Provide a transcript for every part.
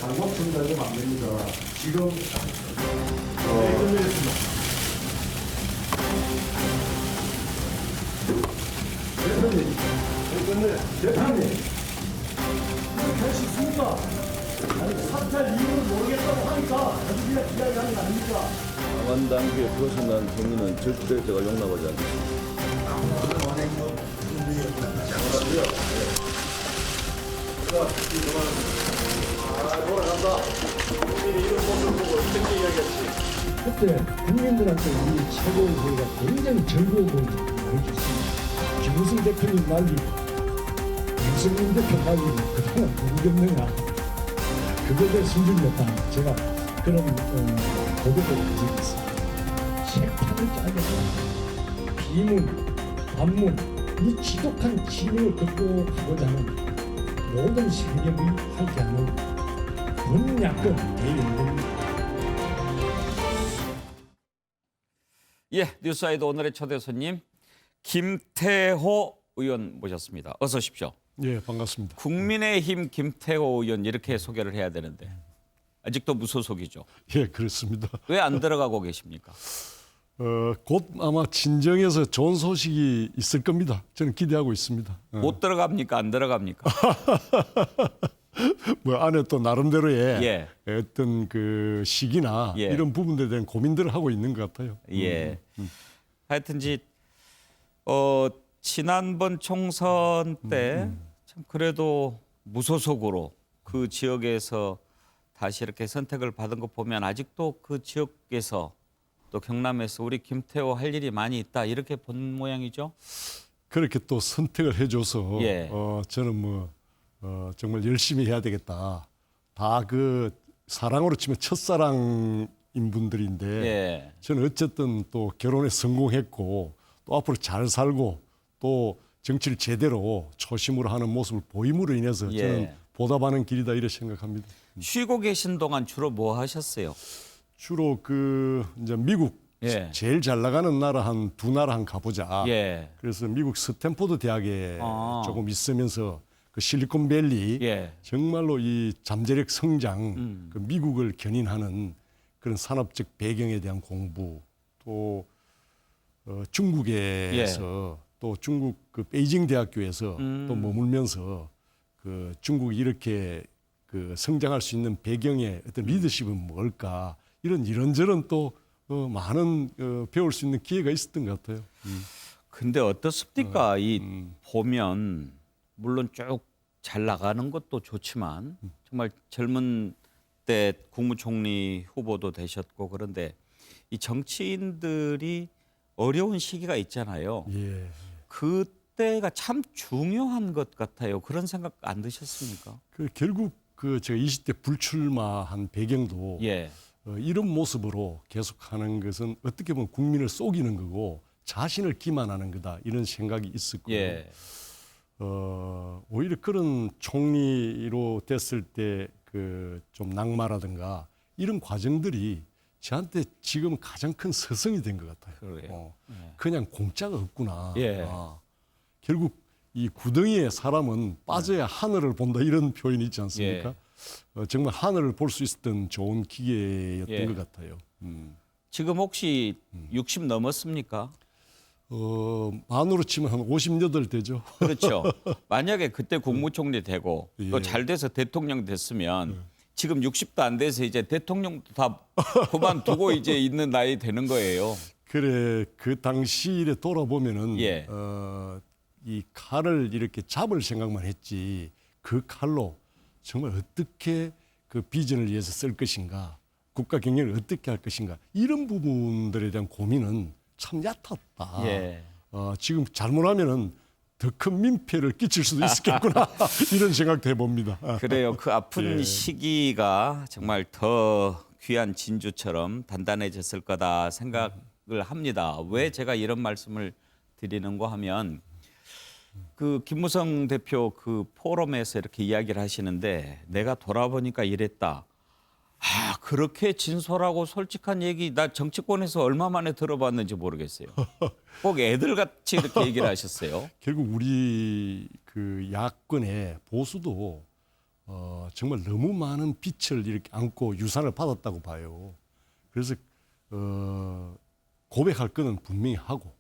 잘못 전달되면 안 됩니다. 지금 끝내겠습니다. 대표님, 대표님, 이렇게 할 수 있습니까? 아니, 사퇴할 이유를 모르겠다고 하니까 아주 그냥 이야기하는 거 아닙니까? 강한 단계에 벗어난 행위는 절대 제가 용납하지 않겠습니다. 그때 국민들한테 우리 최고회의가 굉장히 즐거워 보이는 보여줬습니다. 김무성 대표님 말리, 윤석열 대표 말리는 그동안 누구겠느냐. 그거에 대해 순진이었다. 제가 그런 고백을 가지고 있습니다. 책판을 짜겠다. 비문, 반문, 이 지독한 진영을 극복하고자 하는 모든 세력이 함께하는 분야권 대의원입니다. 예, 뉴스아이드 오늘의 초대 손님 김태호 의원 모셨습니다. 어서 오십시오. 예, 반갑습니다. 국민의힘 김태호 의원 이렇게 소개를 해야 되는데 아직도 무소속이죠. 예, 그렇습니다. 왜 안 들어가고 계십니까? 곧 아마 진정에서 좋은 소식이 있을 겁니다. 저는 기대하고 있습니다. 못 들어갑니까? 안 들어갑니까? 뭐 안에 또 나름대로의 예. 어떤 그 시기나 예. 이런 부분들에 대한 고민들을 하고 있는 것 같아요. 예. 하여튼지 지난번 총선 때 참 그래도 무소속으로 그 지역에서 다시 이렇게 선택을 받은 거 보면 아직도 그 지역에서 또 경남에서 우리 김태호 할 일이 많이 있다 이렇게 본 모양이죠. 그렇게 또 선택을 해줘서 예. 저는 뭐 정말 열심히 해야 되겠다. 다 그 사랑으로 치면 첫사랑인 분들인데 예. 저는 어쨌든 또 결혼에 성공했고 또 앞으로 잘 살고 또 정치를 제대로 초심으로 하는 모습을 보임으로 인해서 예. 저는 보답하는 길이다 이렇게 생각합니다. 쉬고 계신 동안 주로 뭐 하셨어요? 주로 그 이제 미국 예. 제일 잘 나가는 나라 한 두 나라 한 가보자. 예. 그래서 미국 스탠포드 대학에 아. 조금 있으면서 그 실리콘밸리 예. 정말로 이 잠재력 성장, 그 미국을 견인하는 그런 산업적 배경에 대한 공부, 또 중국에서 또 중국 그 베이징 대학교에서 또 머물면서 그 중국이 이렇게 그 성장할 수 있는 배경의 어떤 리더십은 뭘까 이런 이런저런 또 많은 배울 수 있는 기회가 있었던 것 같아요. 근데 어떻습니까? 이 보면 물론 쭉 잘 나가는 것도 좋지만 정말 젊은 때 국무총리 후보도 되셨고 그런데 이 정치인들이 어려운 시기가 있잖아요. 예. 그때가 참 중요한 것 같아요. 그런 생각 안 드셨습니까? 그 결국 그 제가 20대 불출마한 배경도 예. 이런 모습으로 계속하는 것은 어떻게 보면 국민을 속이는 거고 자신을 기만하는 거다 이런 생각이 있었고요. 예. 오히려 그런 총리로 됐을 때 그 좀 낙마라든가 이런 과정들이 저한테 지금 가장 큰 서성이 된 것 같아요. 그래요. 그냥 공짜가 없구나. 예. 결국 이 구덩이에 사람은 빠져야 하늘을 본다 이런 표현이 있지 않습니까? 정말 하늘을 볼 수 있었던 좋은 기회였던 예. 것 같아요. 지금 혹시 60 넘었습니까? 만으로 치면 한 58 되죠. 그렇죠. 만약에 그때 국무총리 되고 또 예. 잘 돼서 대통령 됐으면 지금 60도 안 돼서 이제 대통령도 다 그만두고 이제 있는 나이 되는 거예요. 그래 그 당시에 돌아보면은 예. 이 칼을 이렇게 잡을 생각만 했지 그 칼로 정말 어떻게 그 비전을 위해서 쓸 것인가 국가 경영을 어떻게 할 것인가 이런 부분들에 대한 고민은 참 얕았다. 예. 지금 잘못하면은 더 큰 민폐를 끼칠 수도 있겠구나 이런 생각도 해봅니다. 그래요. 그 아픈 예. 시기가 정말 더 귀한 진주처럼 단단해졌을 거다 생각을 합니다. 왜 제가 이런 말씀을 드리는가 하면 그 김무성 대표 그 포럼에서 이렇게 이야기를 하시는데 내가 돌아보니까 이랬다. 아, 그렇게 진솔하고 솔직한 얘기 나 정치권에서 얼마 만에 들어봤는지 모르겠어요. 꼭 애들같이 이렇게 얘기를 하셨어요. 결국 우리 그 야권의 보수도 정말 너무 많은 빛을 이렇게 안고 유산을 받았다고 봐요. 그래서 고백할 거는 분명히 하고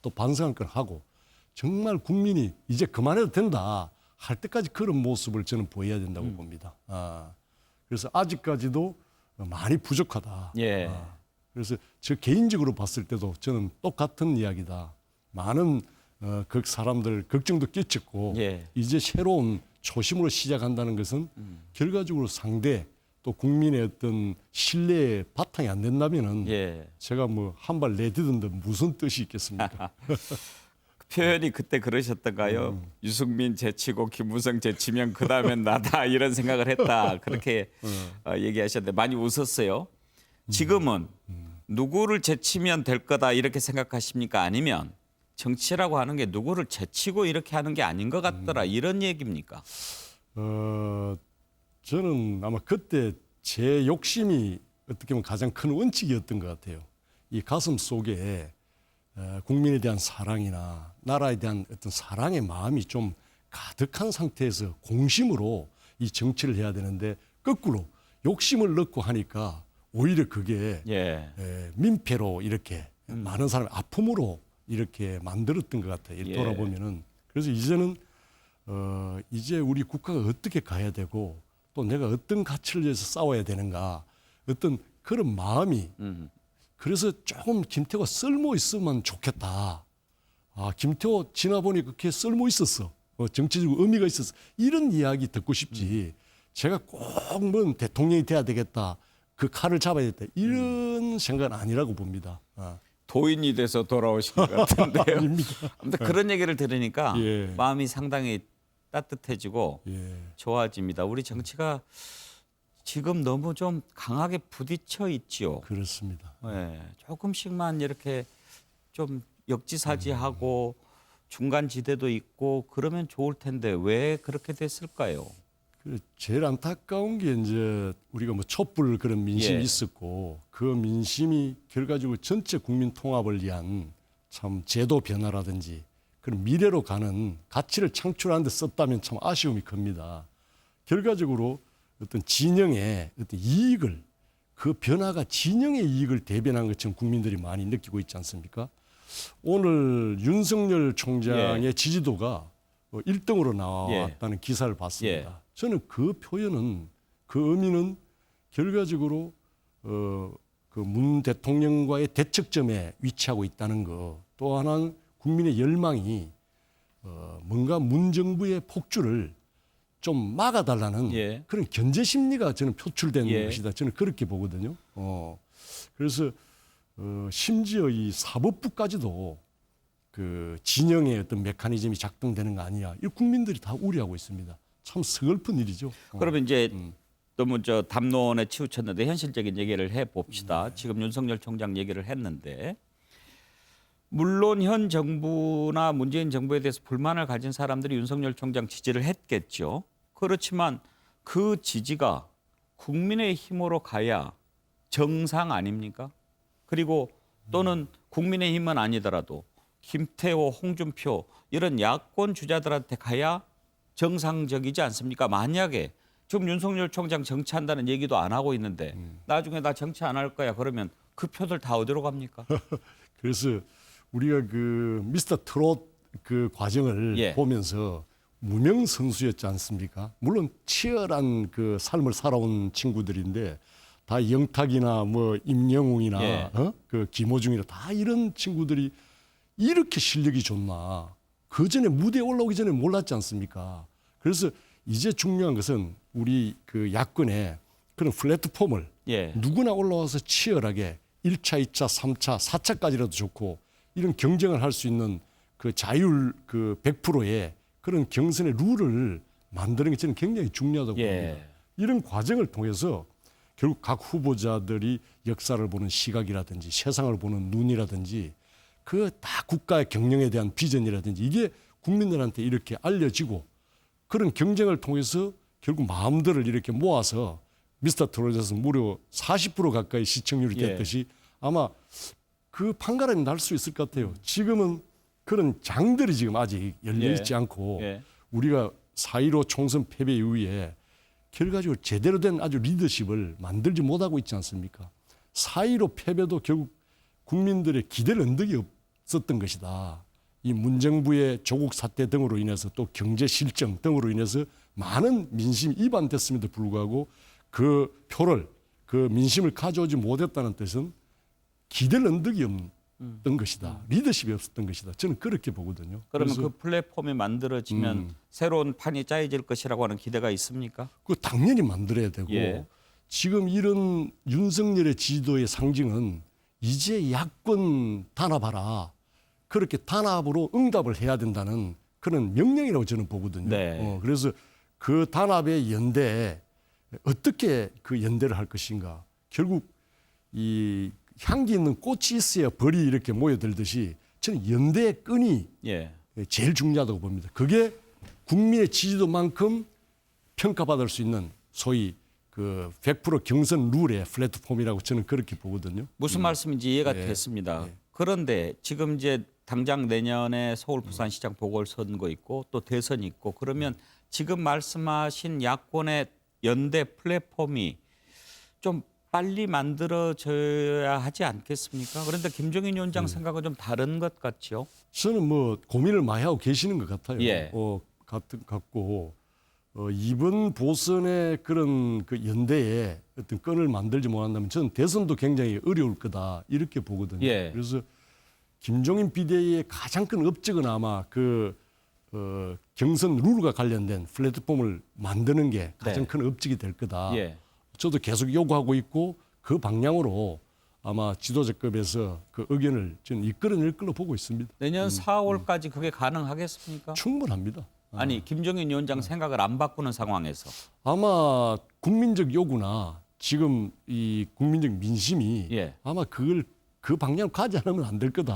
또 반성할 건 하고 정말 국민이 이제 그만해도 된다 할 때까지 그런 모습을 저는 보여야 된다고 봅니다. 그래서 아직까지도 많이 부족하다. 예. 그래서 저 개인적으로 봤을 때도 저는 똑같은 이야기다. 많은 그 사람들 걱정도 끼쳤고 예. 이제 새로운 초심으로 시작한다는 것은 결과적으로 상대 또 국민의 어떤 신뢰의 바탕이 안 된다면은 예. 제가 뭐 한 발 내디딘 무슨 뜻이 있겠습니까? 표현이 그때 그러셨던가요? 유승민 제치고 김무성 제치면 그 다음엔 나다 이런 생각을 했다 그렇게 얘기하셨는데 많이 웃었어요. 지금은 누구를 제치면 될 거다 이렇게 생각하십니까? 아니면 정치라고 하는 게 누구를 제치고 이렇게 하는 게 아닌 것 같더라 이런 얘기입니까? 저는 아마 그때 제 욕심이 어떻게 보면 가장 큰 원칙이었던 것 같아요. 이 가슴 속에 국민에 대한 사랑이나 나라에 대한 어떤 사랑의 마음이 좀 가득한 상태에서 공심으로 이 정치를 해야 되는데 거꾸로 욕심을 넣고 하니까 오히려 그게 예. 민폐로 이렇게 많은 사람의 아픔으로 이렇게 만들었던 것 같아요. 예. 돌아보면은. 그래서 이제는 이제 우리 국가가 어떻게 가야 되고 또 내가 어떤 가치를 위해서 싸워야 되는가 어떤 그런 마음이 그래서 조금 김태호가 쓸모 있으면 좋겠다. 김태호 지나보니 그렇게 쓸모 있었어. 정치적으로 의미가 있었어. 이런 이야기 듣고 싶지. 제가 꼭 뭐 대통령이 돼야 되겠다. 그 칼을 잡아야 되겠다. 이런 생각은 아니라고 봅니다. 도인이 돼서 돌아오신 것 같은데요. 아닙니다. 아무튼 그런 얘기를 들으니까 예. 마음이 상당히 따뜻해지고 예. 좋아집니다. 우리 정치가 지금 너무 좀 강하게 부딪혀 있지요. 그렇습니다. 예, 조금씩만 이렇게 좀 역지사지하고 중간 지대도 있고 그러면 좋을 텐데 왜 그렇게 됐을까요? 제일 안타까운 게 이제 우리가 뭐 촛불 그런 민심이 예. 있었고 그 민심이 결과적으로 전체 국민 통합을 위한 참 제도 변화라든지 그런 미래로 가는 가치를 창출하는 데 썼다면 참 아쉬움이 큽니다. 결과적으로 어떤 진영의 어떤 이익을 그 변화가 진영의 이익을 대변한 것처럼 국민들이 많이 느끼고 있지 않습니까? 오늘 윤석열 총장의 예. 지지도가 1등으로 나왔다는 기사를 봤습니다. 저는 그 표현은 그 의미는 결과적으로 그 문 대통령과의 대척점에 위치하고 있다는 거. 또 하나는 국민의 열망이 뭔가 문 정부의 폭주를 좀 막아달라는 예. 그런 견제 심리가 저는 표출된 예. 것이다. 저는 그렇게 보거든요. 그래서 심지어 이 사법부까지도 그 진영의 어떤 메커니즘이 작동되는 거 아니냐. 이 국민들이 다 우려하고 있습니다. 참 서글픈 일이죠. 그러면 이제 너무 저 담론에 치우쳤는데 현실적인 얘기를 해 봅시다. 지금 윤석열 총장 얘기를 했는데 물론 현 정부나 문재인 정부에 대해서 불만을 가진 사람들이 윤석열 총장 지지를 했겠죠. 그렇지만 그 지지가 국민의 힘으로 가야 정상 아닙니까? 그리고 또는 국민의 힘은 아니더라도 김태호, 홍준표 이런 야권 주자들한테 가야 정상적이지 않습니까? 만약에 지금 윤석열 총장 정치한다는 얘기도 안 하고 있는데 나중에 나 정치 안 할 거야 그러면 그 표들 다 어디로 갑니까? 그래서 우리가 그 미스터 트롯 그 과정을 예. 보면서 무명 선수였지 않습니까? 물론 치열한 그 삶을 살아온 친구들인데 다 영탁이나 뭐 임영웅이나 예. 그 김호중이나 다 이런 친구들이 이렇게 실력이 좋나? 그 전에 무대에 올라오기 전에 몰랐지 않습니까? 그래서 이제 중요한 것은 우리 그 야권의 그런 플랫폼을 예. 누구나 올라와서 치열하게 1차, 2차, 3차, 4차까지라도 좋고 이런 경쟁을 할 수 있는 그 자율 그 100%의 그런 경선의 룰을 만드는 게 저는 굉장히 중요하다고 예. 봅니다. 이런 과정을 통해서 결국 각 후보자들이 역사를 보는 시각이라든지 세상을 보는 눈이라든지 그 다 국가의 경영에 대한 비전이라든지 이게 국민들한테 이렇게 알려지고 그런 경쟁을 통해서 결국 마음들을 이렇게 모아서 미스터 트롯에서 무려 40% 가까이 시청률이 됐듯이 아마 그 판가름이 날 수 있을 것 같아요. 지금은 그런 장들이 지금 아직 열려 있지 않고 우리가 4.15 총선 패배 이후에 결과적으로 제대로 된 아주 리더십을 만들지 못하고 있지 않습니까? 4.15 패배도 결국 국민들의 기대를 언덕이 없었던 것이다. 이 문정부의 조국 사태 등으로 인해서 또 경제 실정 등으로 인해서 많은 민심이 이반됐음에도 불구하고 그 표를 그 민심을 가져오지 못했다는 뜻은 기대를 언덕이 없던 것이다. 리더십이 없었던 것이다. 저는 그렇게 보거든요. 그러면 그래서 그 플랫폼이 만들어지면 새로운 판이 짜여질 것이라고 하는 기대가 있습니까? 그 당연히 만들어야 되고 예. 지금 이런 윤석열의 지도의 상징은 이제 야권 단합하라. 그렇게 단합으로 응답을 해야 된다는 그런 명령이라고 저는 보거든요. 네. 그래서 그 단합의 연대에 어떻게 그 연대를 할 것인가. 결국 이 향기 있는 꽃이 있어야 벌이 이렇게 모여들듯이 저는 연대의 끈이 예. 제일 중요하다고 봅니다. 그게 국민의 지지도만큼 평가받을 수 있는 소위 그 100% 경선 룰의 플랫폼이라고 저는 그렇게 보거든요. 무슨 말씀인지 이해가 네. 됐습니다. 그런데 지금 이제 당장 내년에 서울 부산시장 보궐선거 있고 또 대선이 있고 그러면 지금 말씀하신 야권의 연대 플랫폼이 좀 빨리 만들어져야 하지 않겠습니까? 그런데 김종인 위원장 생각은 좀 다른 것 같죠? 저는 뭐 고민을 많이 하고 계시는 것 같아요. 예. 같고 이번 보선의 그런 그 연대에 어떤 끈을 만들지 못한다면 저는 대선도 굉장히 어려울 거다 이렇게 보거든요. 예. 그래서 김종인 비대위의 가장 큰 업적은 아마 그 경선 룰과 관련된 플랫폼을 만드는 게 가장 네. 큰 업적이 될 거다. 예. 저도 계속 요구하고 있고 그 방향으로 아마 지도자급에서 그 의견을 저는 이끌어낼 걸로 보고 있습니다. 내년 4월까지 그게 가능하겠습니까? 충분합니다. 아니 김종인 위원장 생각을 안 바꾸는 상황에서 아마 국민적 요구나 지금 이 국민적 민심이 예. 아마 그걸 그 방향으로 가지 않으면 안 될 거다.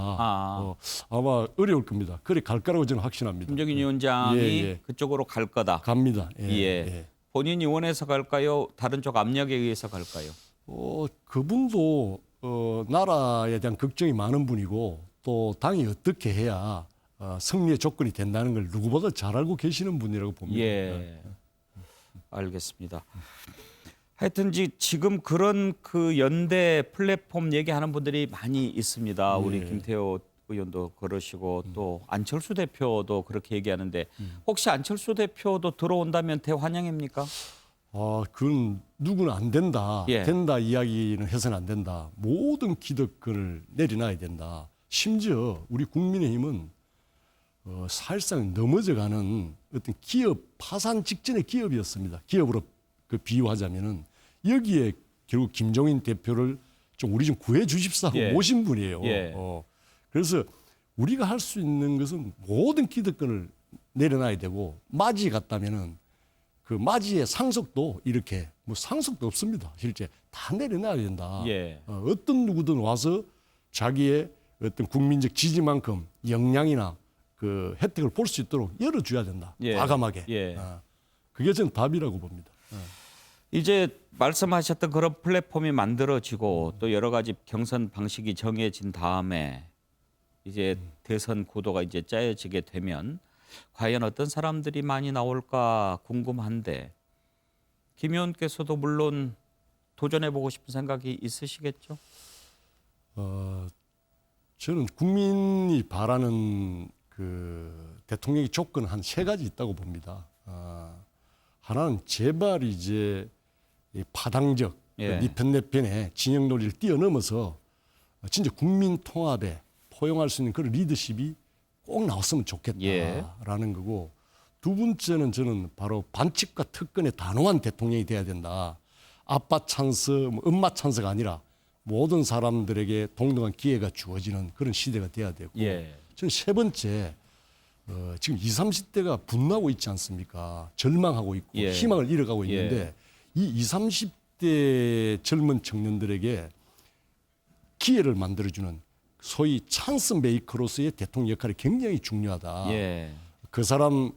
아마 어려울 겁니다. 그래 갈 거라고 저는 확신합니다. 김종인 위원장이 예. 그쪽으로 갈 거다. 갑니다. 예. 본인이 원해서 갈까요? 다른 쪽 압력에 의해서 갈까요? 그분도 나라에 대한 걱정이 많은 분이고 또 당이 어떻게 해야 승리의 조건이 된다는 걸 누구보다 잘 알고 계시는 분이라고 봅니다. 예. 알겠습니다. 하여튼 지금 그런 그 연대 플랫폼 얘기하는 분들이 많이 있습니다. 우리 김태호 의원도 그러시고 또 안철수 대표도 그렇게 얘기하는데 혹시 안철수 대표도 들어온다면 대환영입니까? 그건 누구는 안 된다. 예. 된다 이야기는 해서는 안 된다. 모든 기득권을 내려놔야 된다. 심지어 우리 국민의힘은 사실상 넘어져가는 어떤 기업 파산 직전의 기업이었습니다. 기업으로 그 비유하자면은 여기에 결국 김종인 대표를 좀 우리 좀 구해 주십사고 예. 모신 분이에요. 예. 그래서 우리가 할 수 있는 것은 모든 기득권을 내려놔야 되고 맞이 같다면은 그 맞이의 상속도 이렇게 뭐 상속도 없습니다. 실제 다 내려놔야 된다. 예. 어떤 누구든 와서 자기의 어떤 국민적 지지만큼 역량이나 그 혜택을 볼 수 있도록 열어줘야 된다. 예. 과감하게. 예. 그게 저는 답이라고 봅니다. 이제 말씀하셨던 그런 플랫폼이 만들어지고 또 여러 가지 경선 방식이 정해진 다음에 이제 대선 구도가 이제 짜여지게 되면 과연 어떤 사람들이 많이 나올까 궁금한데 김 의원께서도 물론 도전해보고 싶은 생각이 있으시겠죠? 저는 국민이 바라는 그 대통령의 조건 한 3가지 있다고 봅니다. 하나는 제발 이제 이 파당적 예. 네 편 내 편의 진영 논리를 뛰어넘어서 진짜 국민 통합에 포용할 수 있는 그런 리더십이 꼭 나왔으면 좋겠다라는 예. 거고 두 번째는 저는 바로 반칙과 특권의 단호한 대통령이 돼야 된다. 아빠 찬스, 엄마 찬스가 아니라 모든 사람들에게 동등한 기회가 주어지는 그런 시대가 돼야 되고 예. 저는 세 번째 지금 20, 30대가 분노하고 있지 않습니까? 절망하고 있고 예. 희망을 잃어가고 있는데 이 20, 30대 젊은 청년들에게 기회를 만들어주는 소위 찬스 메이커로서의 대통령 역할이 굉장히 중요하다. 예. 그 사람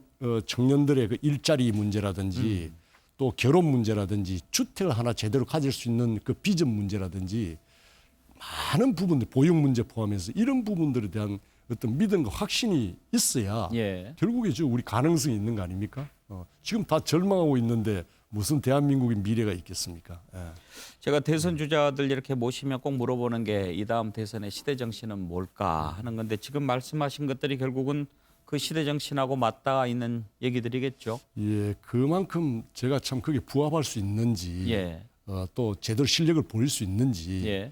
청년들의 그 일자리 문제라든지 또 결혼 문제라든지 주택을 하나 제대로 가질 수 있는 그 비전 문제라든지 많은 부분들 보육 문제 포함해서 이런 부분들에 대한 어떤 믿음과 확신이 있어야 예. 결국에 우리 가능성이 있는 거 아닙니까? 지금 다 절망하고 있는데 무슨 대한민국의 미래가 있겠습니까? 예. 제가 대선 주자들 이렇게 모시면 꼭 물어보는 게 이 다음 대선의 시대 정신은 뭘까 하는 건데 지금 말씀하신 것들이 결국은 그 시대 정신하고 맞닿아 있는 얘기들이겠죠. 예, 그만큼 제가 참 그게 부합할 수 있는지 예. 또 제대로 실력을 보일 수 있는지 예.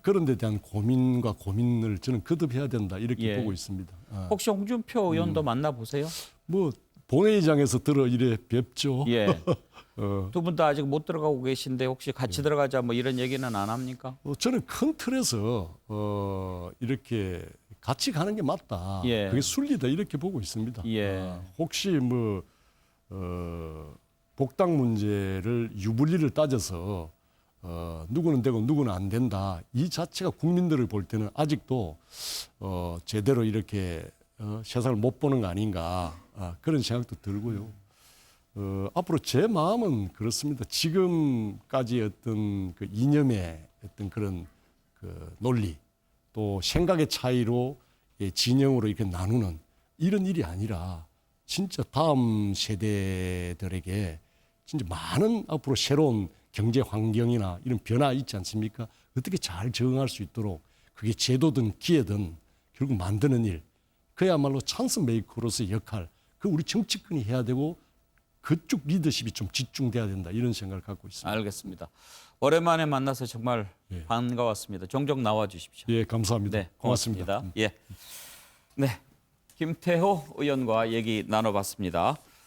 그런 데 대한 고민을 저는 거듭해야 된다 이렇게 예. 보고 있습니다. 혹시 홍준표 의원도 만나 보세요? 뭐 본회의장에서 들어 이래 뵙죠. 예. 두 분 다 아직 못 들어가고 계신데 혹시 같이 들어가자 뭐 이런 얘기는 안 합니까? 저는 큰 틀에서 이렇게 같이 가는 게 맞다. 예. 그게 순리다 이렇게 보고 있습니다. 예. 혹시 뭐 복당 문제를 유불리를 따져서 누구는 되고 누구는 안 된다. 이 자체가 국민들을 볼 때는 아직도 제대로 이렇게 세상을 못 보는 거 아닌가 그런 생각도 들고요. 앞으로 제 마음은 그렇습니다. 지금까지 어떤 그 이념의 어떤 그런 그 논리 또 생각의 차이로 진영으로 이렇게 나누는 이런 일이 아니라 진짜 다음 세대들에게 진짜 많은 앞으로 새로운 경제 환경이나 이런 변화 있지 않습니까? 어떻게 잘 적응할 수 있도록 그게 제도든 기회든 결국 만드는 일 그야말로 찬스 메이커로서의 역할 그 우리 정치권이 해야 되고 그쪽 리더십이 좀 집중돼야 된다 이런 생각을 갖고 있습니다. 알겠습니다. 오랜만에 만나서 정말 반가웠습니다. 종종 나와 주십시오. 예, 감사합니다. 네, 고맙습니다. 고맙습니다. 예. 네. 김태호 의원과 얘기 나눠봤습니다.